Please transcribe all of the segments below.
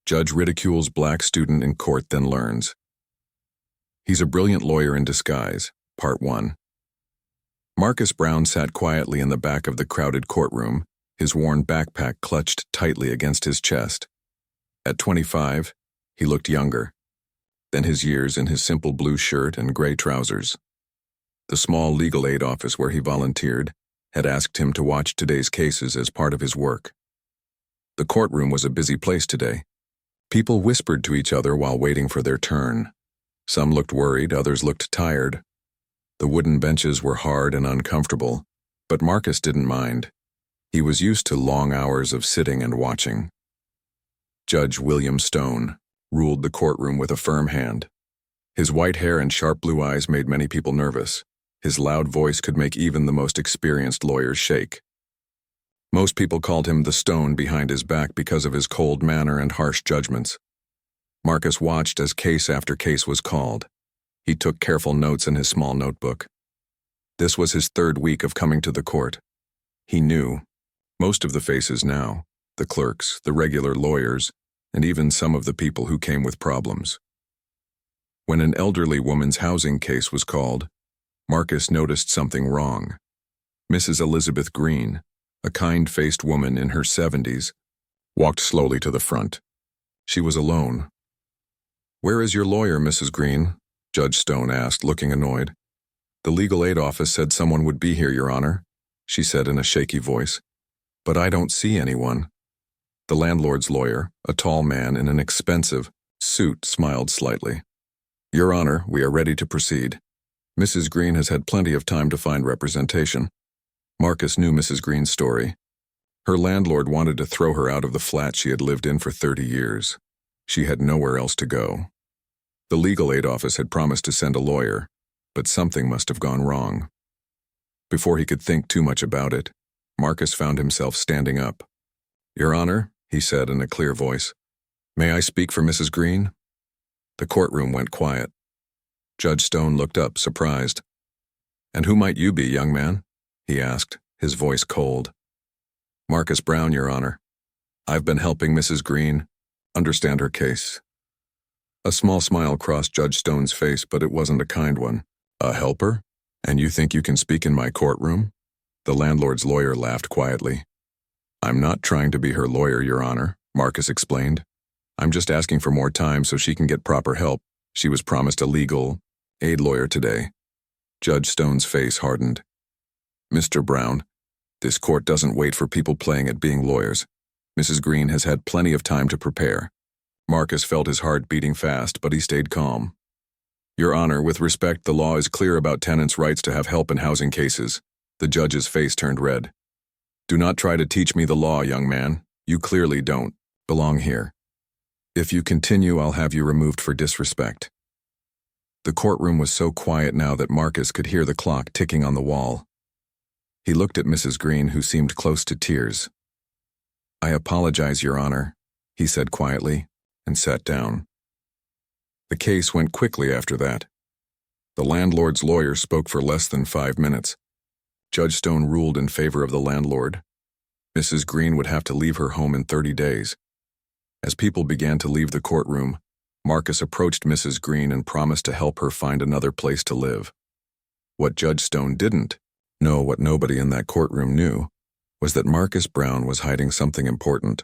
Judge ridicules black student in court then learns. He's a brilliant lawyer in disguise. Part 1. Marcus Brown sat quietly in the back of the crowded courtroom, his worn backpack clutched tightly against his chest. At 25, he looked younger than his years in his simple blue shirt and gray trousers. The small legal aid office where he volunteered had asked him to watch today's cases as part of his work. The courtroom was a busy place today. People whispered to each other while waiting for their turn. Some looked worried, others looked tired. The wooden benches were hard and uncomfortable, but Marcus didn't mind. He was used to long hours of sitting and watching. Judge William Stone ruled the courtroom with a firm hand. His white hair and sharp blue eyes made many people nervous. His loud voice could make even the most experienced lawyers shake. Most people called him the stone behind his back because of his cold manner and harsh judgments. Marcus watched as case after case was called. He took careful notes in his small notebook. This was his third week of coming to the court. He knew most of the faces now, the clerks, the regular lawyers, and even some of the people who came with problems. When an elderly woman's housing case was called, Marcus noticed something wrong. Mrs. Elizabeth Green, a kind-faced woman in her 70s, walked slowly to the front. She was alone. "Where is your lawyer, Mrs. Green?" Judge Stone asked, looking annoyed. "The legal aid office said someone would be here, Your Honor," she said in a shaky voice. "But I don't see anyone." The landlord's lawyer, a tall man in an expensive suit, smiled slightly. "Your Honor, we are ready to proceed. Mrs. Green has had plenty of time to find representation." Marcus knew Mrs. Green's story. Her landlord wanted to throw her out of the flat she had lived in for 30 years. She had nowhere else to go. The legal aid office had promised to send a lawyer, but something must have gone wrong. Before he could think too much about it, Marcus found himself standing up. "Your Honor," he said in a clear voice, "may I speak for Mrs. Green?" The courtroom went quiet. Judge Stone looked up, surprised. "And who might you be, young man?" he asked, his voice cold. "Marcus Brown, Your Honor. I've been helping Mrs. Green understand her case." A small smile crossed Judge Stone's face, but it wasn't a kind one. "A helper? And you think you can speak in my courtroom?" The landlord's lawyer laughed quietly. "I'm not trying to be her lawyer, Your Honor," Marcus explained. "I'm just asking for more time so she can get proper help. She was promised a legal aid lawyer today." Judge Stone's face hardened. "Mr. Brown, this court doesn't wait for people playing at being lawyers. Mrs. Green has had plenty of time to prepare." Marcus felt his heart beating fast, but he stayed calm. "Your Honor, with respect, the law is clear about tenants' rights to have help in housing cases." The judge's face turned red. "Do not try to teach me the law, young man. You clearly don't belong here. If you continue, I'll have you removed for disrespect." The courtroom was so quiet now that Marcus could hear the clock ticking on the wall. He looked at Mrs. Green, who seemed close to tears. "I apologize, Your Honor," he said quietly, and sat down. The case went quickly after that. The landlord's lawyer spoke for less than 5 minutes. Judge Stone ruled in favor of the landlord. Mrs. Green would have to leave her home in 30 days. As people began to leave the courtroom, Marcus approached Mrs. Green and promised to help her find another place to live. What Judge Stone didn't know, what nobody in that courtroom knew, was that Marcus Brown was hiding something important.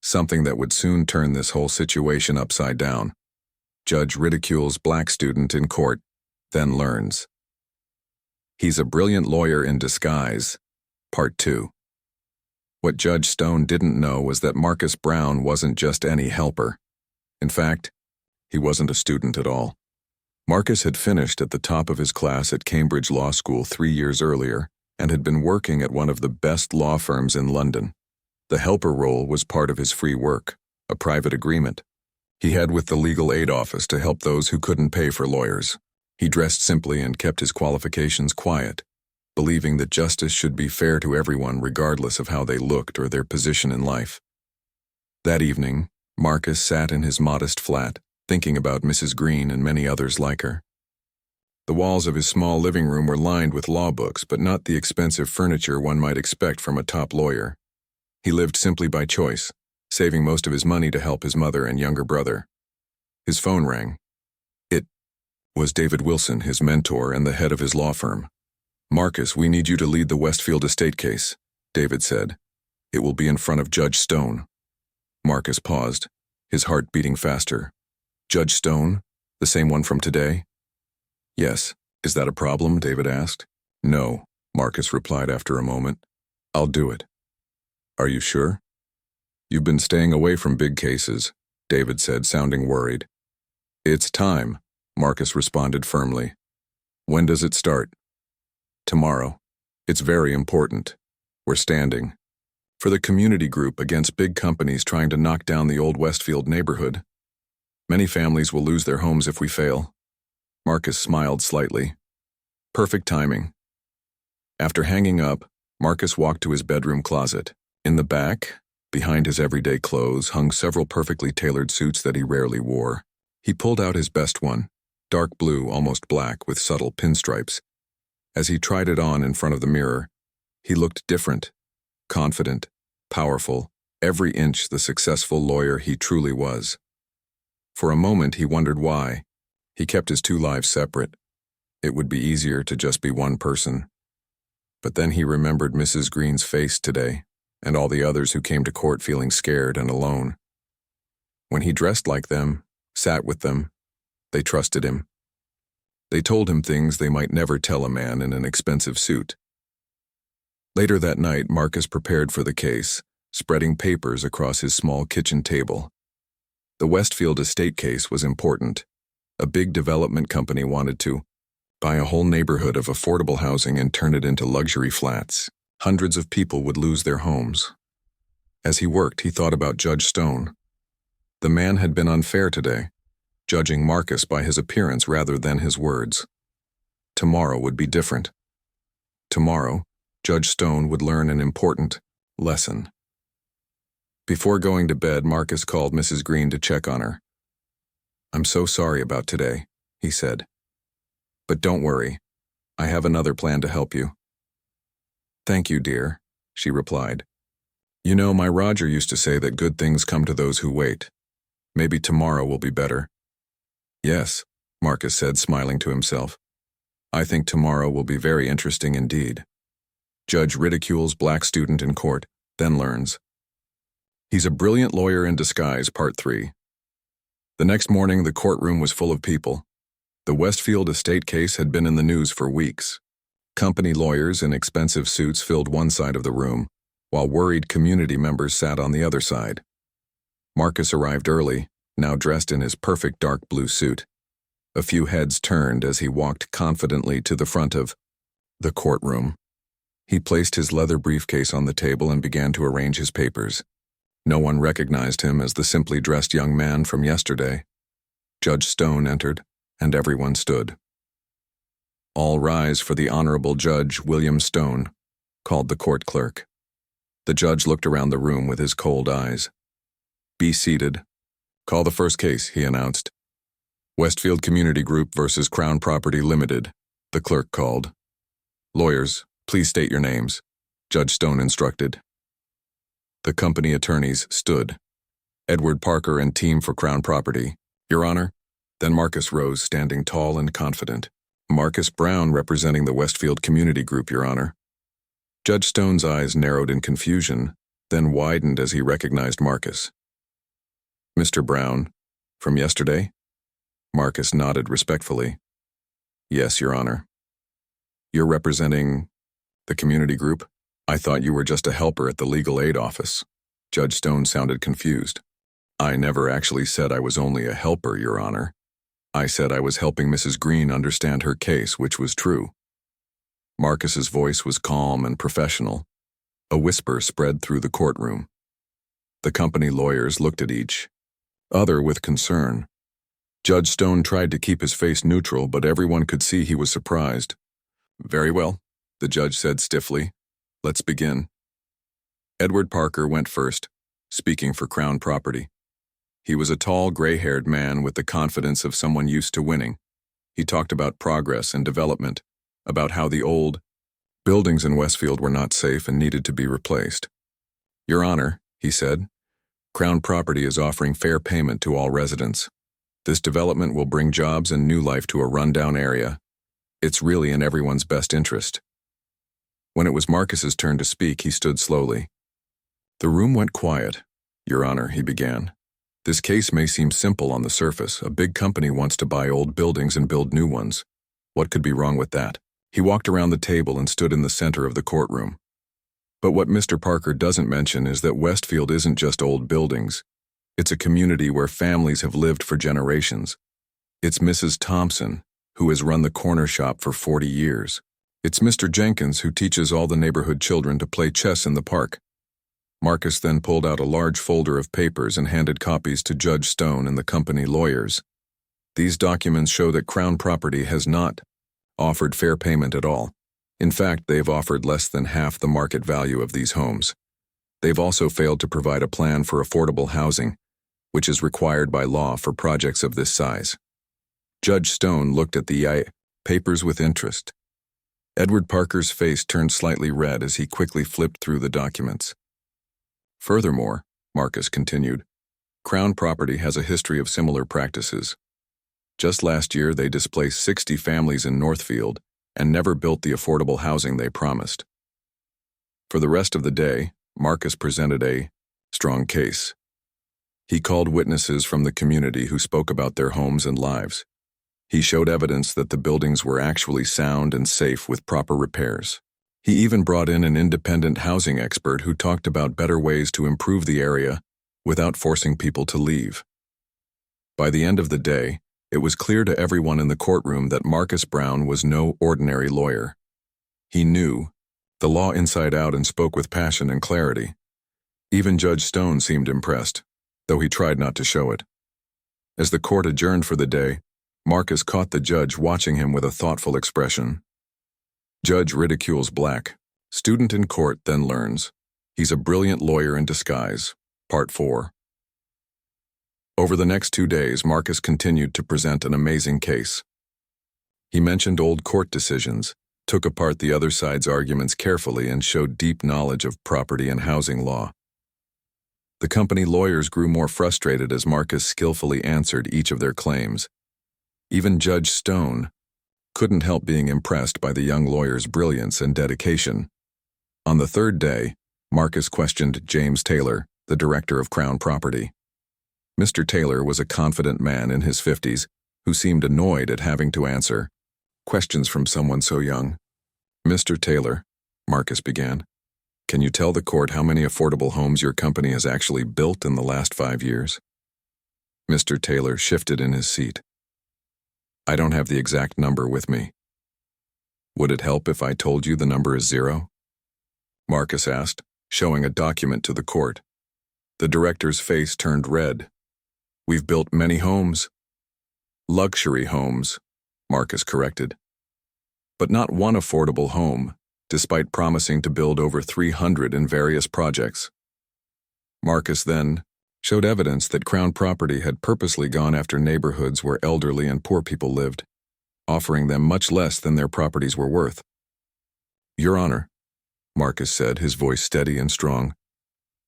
Something that would soon turn this whole situation upside down. Judge ridicules black student in court, then learns. He's a brilliant lawyer in disguise. Part 2. What Judge Stone didn't know was that Marcus Brown wasn't just any helper. In fact, he wasn't a student at all. Marcus had finished at the top of his class at Cambridge Law School 3 years earlier and had been working at one of the best law firms in London. The helper role was part of his free work, a private agreement he had with the legal aid office to help those who couldn't pay for lawyers. He dressed simply and kept his qualifications quiet, believing that justice should be fair to everyone regardless of how they looked or their position in life. That evening, Marcus sat in his modest flat, thinking about Mrs. Green and many others like her. The walls of his small living room were lined with law books, but not the expensive furniture one might expect from a top lawyer. He lived simply by choice, saving most of his money to help his mother and younger brother. His phone rang. It was David Wilson, his mentor and the head of his law firm. "Marcus, we need you to lead the Westfield estate case," David said. "It will be in front of Judge Stone." Marcus paused, his heart beating faster. "Judge Stone? The same one from today?" "Yes. Is that a problem?" David asked. "No," Marcus replied after a moment. "I'll do it." "Are you sure?" "You've been staying away from big cases," David said, sounding worried. "It's time," Marcus responded firmly. "When does it start?" "Tomorrow. It's very important. We're standing for the community group against big companies trying to knock down the old Westfield neighborhood. Many families will lose their homes if we fail." Marcus smiled slightly. Perfect timing. After hanging up, Marcus walked to his bedroom closet. In the back, behind his everyday clothes, hung several perfectly tailored suits that he rarely wore. He pulled out his best one, dark blue, almost black, with subtle pinstripes. As he tried it on in front of the mirror, he looked different, confident, powerful, every inch the successful lawyer he truly was. For a moment he wondered why. He kept his two lives separate. It would be easier to just be one person. But then he remembered Mrs. Green's face today, and all the others who came to court feeling scared and alone. When he dressed like them, sat with them, they trusted him. They told him things they might never tell a man in an expensive suit. Later that night, Marcus prepared for the case, spreading papers across his small kitchen table. The Westfield estate case was important. A big development company wanted to buy a whole neighborhood of affordable housing and turn it into luxury flats. Hundreds of people would lose their homes. As he worked, he thought about Judge Stone. The man had been unfair today, judging Marcus by his appearance rather than his words. Tomorrow would be different. Tomorrow, Judge Stone would learn an important lesson. Before going to bed, Marcus called Mrs. Green to check on her. "I'm so sorry about today," he said. "But don't worry, I have another plan to help you." "Thank you, dear," she replied. "You know, my Roger used to say that good things come to those who wait. Maybe tomorrow will be better." "Yes," Marcus said, smiling to himself. "I think tomorrow will be very interesting indeed." Judge Ridicules black student in court, then learns. He's a brilliant lawyer in disguise, Part 3. The next morning, the courtroom was full of people. The Westfield estate case had been in the news for weeks. Company lawyers in expensive suits filled one side of the room, while worried community members sat on the other side. Marcus arrived early, now dressed in his perfect dark blue suit. A few heads turned as he walked confidently to the front of the courtroom. He placed his leather briefcase on the table and began to arrange his papers. No one recognized him as the simply dressed young man from yesterday. Judge Stone entered, and everyone stood. "All rise for the Honorable Judge William Stone," called the court clerk. The judge looked around the room with his cold eyes. "Be seated. Call the first case," he announced. "Westfield Community Group versus Crown Property Limited," the clerk called. "Lawyers, please state your names," Judge Stone instructed. The company attorneys stood. "Edward Parker and team for Crown Property, Your Honor." Then Marcus rose, standing tall and confident. "Marcus Brown, representing the Westfield Community Group, Your Honor." Judge Stone's eyes narrowed in confusion, then widened as he recognized Marcus. "Mr. Brown, from yesterday?" Marcus nodded respectfully. "Yes, Your Honor." "You're representing the community group? I thought you were just a helper at the legal aid office." Judge Stone sounded confused. "I never actually said I was only a helper, Your Honor. I said I was helping Mrs. Green understand her case, which was true." Marcus's voice was calm and professional. A whisper spread through the courtroom. The company lawyers looked at each other with concern. Judge Stone tried to keep his face neutral, but everyone could see he was surprised. "Very well," the judge said stiffly. "Let's begin." Edward Parker went first, speaking for Crown Property. He was a tall, gray-haired man with the confidence of someone used to winning. He talked about progress and development, about how the old buildings in Westfield were not safe and needed to be replaced. "Your Honor," he said, Crown Property is offering fair payment to all residents. This development will bring jobs and new life to a rundown area. It's really in everyone's best interest. When it was Marcus's turn to speak, he stood slowly. The room went quiet. Your Honor, he began. This case may seem simple on the surface. A big company wants to buy old buildings and build new ones. What could be wrong with that? He walked around the table and stood in the center of the courtroom. But what Mr. Parker doesn't mention is that Westfield isn't just old buildings. It's a community where families have lived for generations. It's Mrs. Thompson, who has run the corner shop for 40 years. It's Mr. Jenkins, who teaches all the neighborhood children to play chess in the park. Marcus then pulled out a large folder of papers and handed copies to Judge Stone and the company lawyers. These documents show that Crown Property has not offered fair payment at all. In fact, they've offered less than half the market value of these homes. They've also failed to provide a plan for affordable housing, which is required by law for projects of this size. Judge Stone looked at the papers with interest. Edward Parker's face turned slightly red as he quickly flipped through the documents. Furthermore, Marcus continued, Crown Property has a history of similar practices. Just last year, they displaced 60 families in Northfield and never built the affordable housing they promised. For the rest of the day, Marcus presented a strong case. He called witnesses from the community who spoke about their homes and lives. He showed evidence that the buildings were actually sound and safe with proper repairs. He even brought in an independent housing expert who talked about better ways to improve the area without forcing people to leave. By the end of the day, it was clear to everyone in the courtroom that Marcus Brown was no ordinary lawyer. He knew the law inside out and spoke with passion and clarity. Even Judge Stone seemed impressed, though he tried not to show it. As the court adjourned for the day, Marcus caught the judge watching him with a thoughtful expression. Judge Ridicules Black, student in court then learns. He's a brilliant lawyer in disguise. Part 4. Over the next 2 days, Marcus continued to present an amazing case. He mentioned old court decisions, took apart the other side's arguments carefully, and showed deep knowledge of property and housing law. The company lawyers grew more frustrated as Marcus skillfully answered each of their claims. Even Judge Stone couldn't help being impressed by the young lawyer's brilliance and dedication. On the third day, Marcus questioned James Taylor, the director of Crown Property. Mr. Taylor was a confident man in his 50s who seemed annoyed at having to answer questions from someone so young. Mr. Taylor, Marcus began, can you tell the court how many affordable homes your company has actually built in the last 5 years? Mr. Taylor shifted in his seat. I don't have the exact number with me. Would it help if I told you the number is 0? Marcus asked, showing a document to the court. The director's face turned red. We've built many homes. Luxury homes, Marcus corrected. But not one affordable home, despite promising to build over 300 in various projects. Marcus then showed evidence that Crown Property had purposely gone after neighborhoods where elderly and poor people lived, offering them much less than their properties were worth. Your Honor, Marcus said, his voice steady and strong,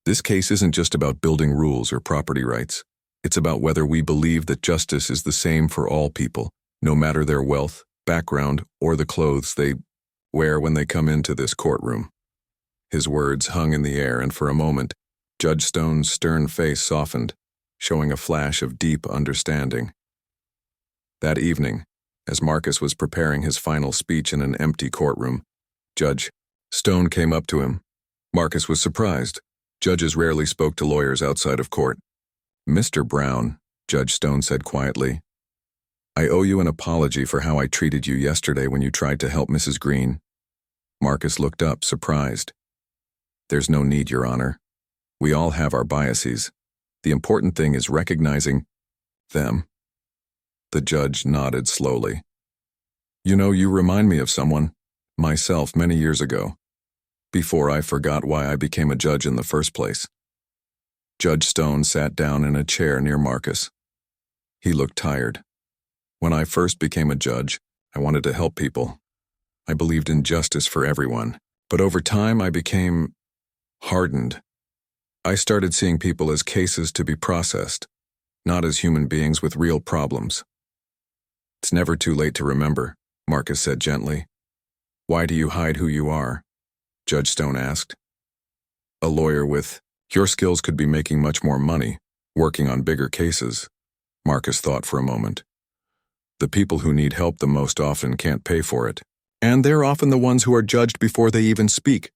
this case isn't just about building rules or property rights. It's about whether we believe that justice is the same for all people, no matter their wealth, background, or the clothes they wear when they come into this courtroom. His words hung in the air, and for a moment, Judge Stone's stern face softened, showing a flash of deep understanding. That evening, as Marcus was preparing his final speech in an empty courtroom, Judge Stone came up to him. Marcus was surprised. Judges rarely spoke to lawyers outside of court. Mr. Brown, Judge Stone said quietly, I owe you an apology for how I treated you yesterday when you tried to help Mrs. Green. Marcus looked up, surprised. There's no need, Your Honor. We all have our biases. The important thing is recognizing them. The judge nodded slowly. You know, you remind me of someone, myself, many years ago, before I forgot why I became a judge in the first place. Judge Stone sat down in a chair near Marcus. He looked tired. When I first became a judge, I wanted to help people. I believed in justice for everyone. But over time, I became hardened. I started seeing people as cases to be processed, not as human beings with real problems. It's never too late to remember, Marcus said gently. Why do you hide who you are? Judge Stone asked. A lawyer with your skills could be making much more money, working on bigger cases. Marcus thought for a moment. The people who need help the most often can't pay for it. And they're often the ones who are judged before they even speak,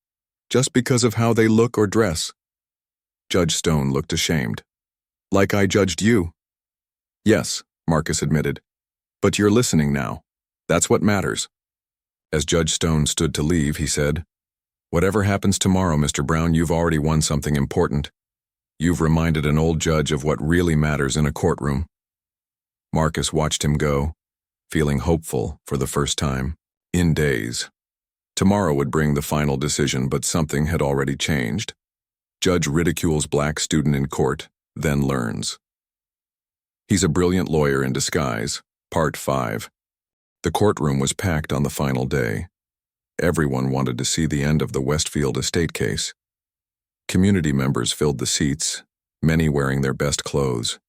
just because of how they look or dress. Judge Stone looked ashamed. Like I judged you. Yes, Marcus admitted. But you're listening now. That's what matters. As Judge Stone stood to leave, he said, Whatever happens tomorrow, Mr. Brown, you've already won something important. You've reminded an old judge of what really matters in a courtroom. Marcus watched him go, feeling hopeful for the first time in days. Tomorrow would bring the final decision, but something had already changed. Judge ridicules black student in court, then learns. He's a brilliant lawyer in disguise, Part 5. The courtroom was packed on the final day. Everyone wanted to see the end of the Westfield estate case. Community members filled the seats, many wearing their best clothes.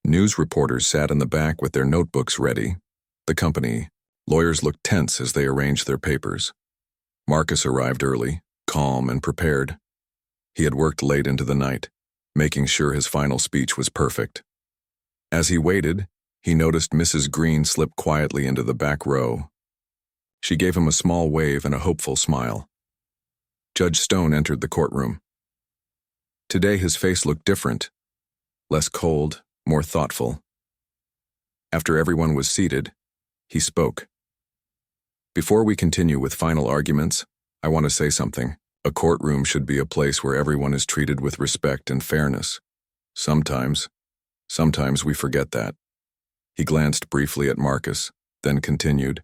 News reporters sat in the back with their notebooks ready. The company, lawyers looked tense as they arranged their papers. Marcus arrived early, calm and prepared. He had worked late into the night, making sure his final speech was perfect. As he waited, he noticed Mrs. Green slip quietly into the back row. She gave him a small wave and a hopeful smile. Judge Stone entered the courtroom. Today his face looked different, less cold, more thoughtful. After everyone was seated, he spoke. Before we continue with final arguments, I want to say something. A courtroom should be a place where everyone is treated with respect and fairness. Sometimes we forget that. He glanced briefly at Marcus, then continued.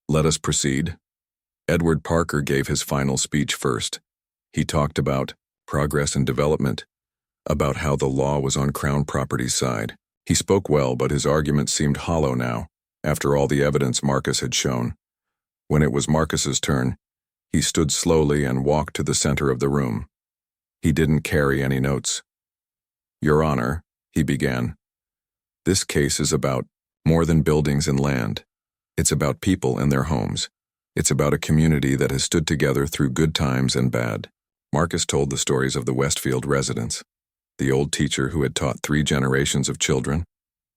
Let us proceed. Edward Parker gave his final speech first. He talked about progress and development, about how the law was on Crown Property's side. He spoke well, but his argument seemed hollow now, after all the evidence Marcus had shown. When it was Marcus's turn, he stood slowly and walked to the center of the room. He didn't carry any notes. Your Honor, he began, this case is about more than buildings and land. It's about people and their homes. It's about a community that has stood together through good times and bad. Marcus told the stories of the Westfield residents, the old teacher who had taught 3 generations of children,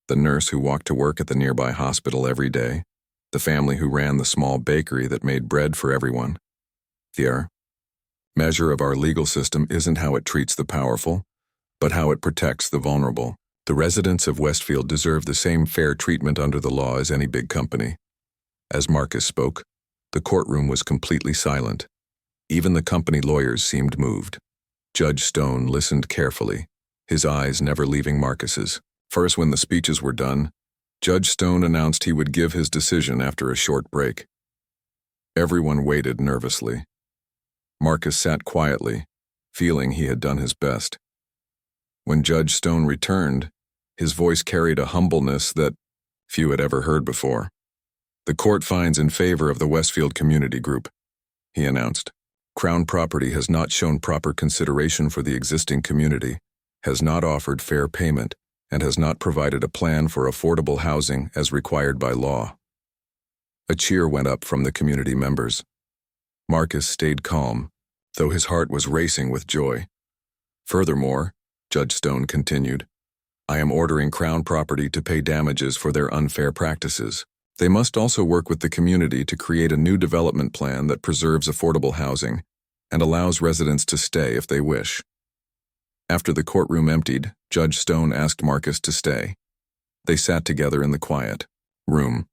the nurse who walked to work at the nearby hospital every day, the family who ran the small bakery that made bread for everyone. The measure of our legal system isn't how it treats the powerful, but how it protects the vulnerable. The residents of Westfield deserve the same fair treatment under the law as any big company. As Marcus spoke, the courtroom was completely silent. Even the company lawyers seemed moved. Judge Stone listened carefully, his eyes never leaving Marcus's. First, when the speeches were done, Judge Stone announced he would give his decision after a short break. Everyone waited nervously. Marcus sat quietly, feeling he had done his best. When Judge Stone returned, his voice carried a humbleness that few had ever heard before. The court finds in favor of the Westfield Community Group, he announced. Crown Property has not shown proper consideration for the existing community, has not offered fair payment, and has not provided a plan for affordable housing as required by law. A cheer went up from the community members. Marcus stayed calm, though his heart was racing with joy. Furthermore, Judge Stone continued, I am ordering Crown Property to pay damages for their unfair practices. They must also work with the community to create a new development plan that preserves affordable housing and allows residents to stay if they wish. After the courtroom emptied, Judge Stone asked Marcus to stay. They sat together in the quiet room.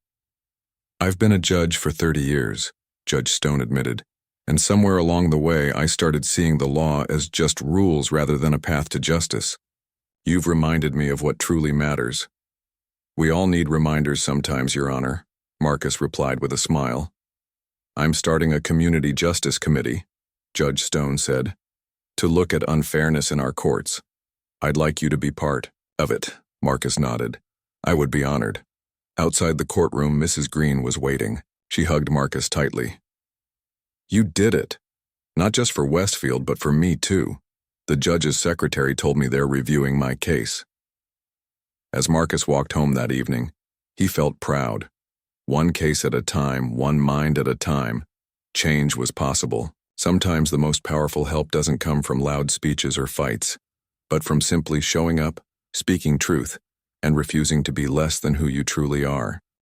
I've been a judge for 30 years, Judge Stone admitted, and somewhere along the way I started seeing the law as just rules rather than a path to justice. You've reminded me of what truly matters. We all need reminders sometimes, Your Honor, Marcus replied with a smile. I'm starting a community justice committee, Judge Stone said, to look at unfairness in our courts. I'd like you to be part of it, Marcus nodded. I would be honored. Outside the courtroom, Mrs. Green was waiting. She hugged Marcus tightly. You did it. Not just for Westfield, but for me too. The judge's secretary told me they're reviewing my case. As Marcus walked home that evening, he felt proud. One case at a time, one mind at a time. Change was possible. Sometimes the most powerful help doesn't come from loud speeches or fights, but from simply showing up, speaking truth, and refusing to be less than who you truly are.